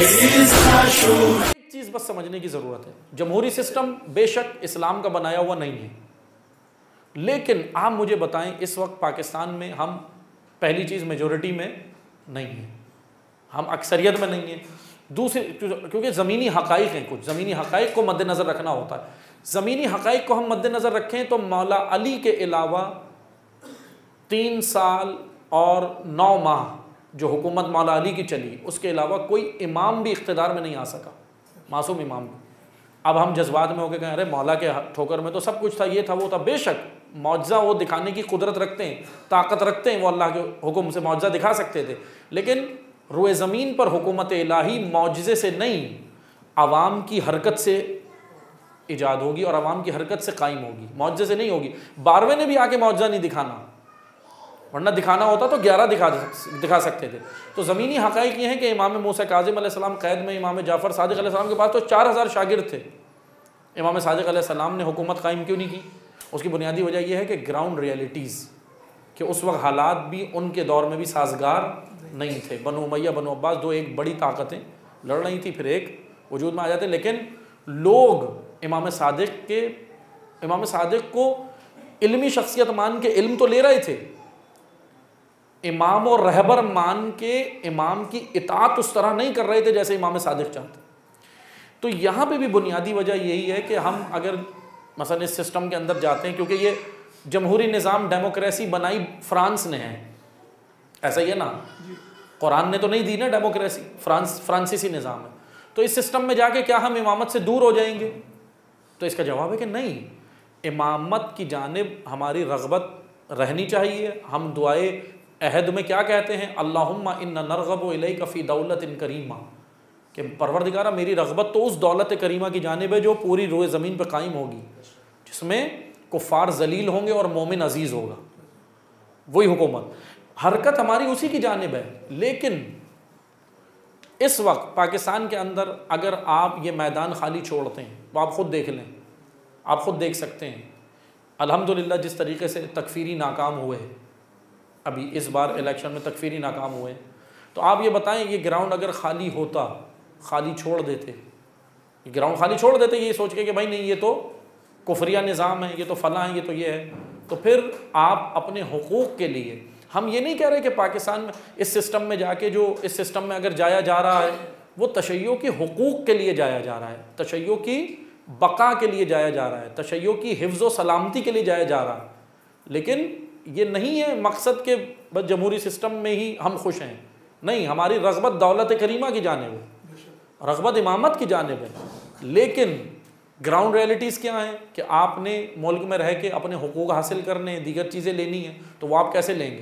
ایک چیز بس سمجھنے کی ضرورت ہے، جمہوری سسٹم بے شک اسلام کا بنایا ہوا نہیں ہے، لیکن آپ مجھے بتائیں اس وقت پاکستان میں ہم پہلی چیز میجورٹی میں نہیں ہیں، ہم اکثریت میں نہیں ہیں، دوسری کیونکہ زمینی حقائق ہیں، کچھ زمینی حقائق کو مد نظر رکھنا ہوتا ہے۔ زمینی حقائق کو ہم مد نظر رکھیں تو مولا علی کے علاوہ 3 سال اور 9 ماہ جو حکومت مولا علی کی چلی، اس کے علاوہ کوئی امام بھی اقتدار میں نہیں آ سکا، معصوم امام بھی۔ اب ہم جذبات میں ہو کے کہیں ارے مولا کے ٹھوکر میں تو سب کچھ تھا، یہ تھا وہ تھا، بے شک معجزہ وہ دکھانے کی قدرت رکھتے ہیں، طاقت رکھتے ہیں، وہ اللہ کے حکم سے معجزہ دکھا سکتے تھے، لیکن روئے زمین پر حکومت الہی معجزے سے نہیں، عوام کی حرکت سے ایجاد ہوگی اور عوام کی حرکت سے قائم ہوگی، معجزے سے نہیں ہوگی۔ 12ویں نے بھی آ کے معجزہ نہیں دکھانا، ورنہ دکھانا ہوتا تو 11 دکھا سکتے تھے۔ تو زمینی حقائق یہ ہیں کہ امام موسیٰ کاظم علیہ السلام قید میں، امام جعفر صادق علیہ السلام کے پاس تو 4000 شاگرد تھے، امام صادق علیہ السلام نے حکومت قائم کیوں نہیں کی؟ اس کی بنیادی وجہ یہ ہے کہ گراؤنڈ ریئلٹیز، کہ اس وقت حالات بھی ان کے دور میں بھی سازگار نہیں تھے، بنو امیہ بنو عباس دو ایک بڑی طاقتیں لڑ رہی تھیں، پھر ایک وجود میں آ جاتے، لیکن لوگ امام صادق کو علمی شخصیت مان کے علم تو لے رہے تھے، امام اور رہبر مان کے امام کی اطاعت اس طرح نہیں کر رہے تھے جیسے امام صادق چاہتے۔ تو یہاں پہ بھی بنیادی وجہ یہی ہے کہ ہم اگر مثلا اس سسٹم کے اندر جاتے ہیں، کیونکہ یہ جمہوری نظام ڈیموکریسی بنائی فرانس نے ہے، ایسا ہی ہے نا، قرآن نے تو نہیں دی نا ڈیموکریسی، فرانسیسی نظام ہے، تو اس سسٹم میں جا کے کیا ہم امامت سے دور ہو جائیں گے؟ تو اس کا جواب ہے کہ نہیں، امامت کی جانب ہماری رغبت رہنی چاہیے۔ ہم دعائے عہد میں کیا کہتے ہیں؟ اللہم انا نرغب الیک فی دولت کریمہ، کہ پروردگارہ میری رغبت تو اس دولت کریمہ کی جانب ہے جو پوری روئے زمین پہ قائم ہوگی، جس میں کفار ذلیل ہوں گے اور مومن عزیز ہوگا، وہی حکومت، حرکت ہماری اسی کی جانب ہے۔ لیکن اس وقت پاکستان کے اندر اگر آپ یہ میدان خالی چھوڑتے ہیں تو آپ خود دیکھ لیں، آپ خود دیکھ سکتے ہیں الحمدللہ جس طریقے سے تکفیری ناکام ہوئے، ابھی اس بار الیکشن میں تکفیری ناکام ہوئے، تو آپ یہ بتائیں یہ گراؤنڈ اگر خالی ہوتا، خالی چھوڑ دیتے، یہ گراؤنڈ خالی چھوڑ دیتے یہ سوچ کے کہ بھائی نہیں یہ تو کفریہ نظام ہے، یہ تو فلاں ہے، یہ تو یہ ہے، تو پھر آپ اپنے حقوق کے لیے، ہم یہ نہیں کہہ رہے کہ پاکستان میں اس سسٹم میں جا کے جو اس سسٹم میں اگر جایا جا رہا ہے وہ تشیع کے حقوق کے لیے جایا جا رہا ہے، تشیع کی بقا کے لیے جایا جا رہا ہے، تشیع کی حفظ و سلامتی کے لیے جایا جا رہا ہے، لیکن یہ نہیں ہے مقصد کہ بس جمہوری سسٹم میں ہی ہم خوش ہیں، نہیں، ہماری رغبت دولت کریمہ کی جانب ہے، رغبت امامت کی جانب ہے، لیکن گراؤنڈ ریئلٹیز کیا ہیں کہ آپ نے ملک میں رہ کے اپنے حقوق حاصل کرنے ہیں، دیگر چیزیں لینی ہیں، تو وہ آپ کیسے لیں گے؟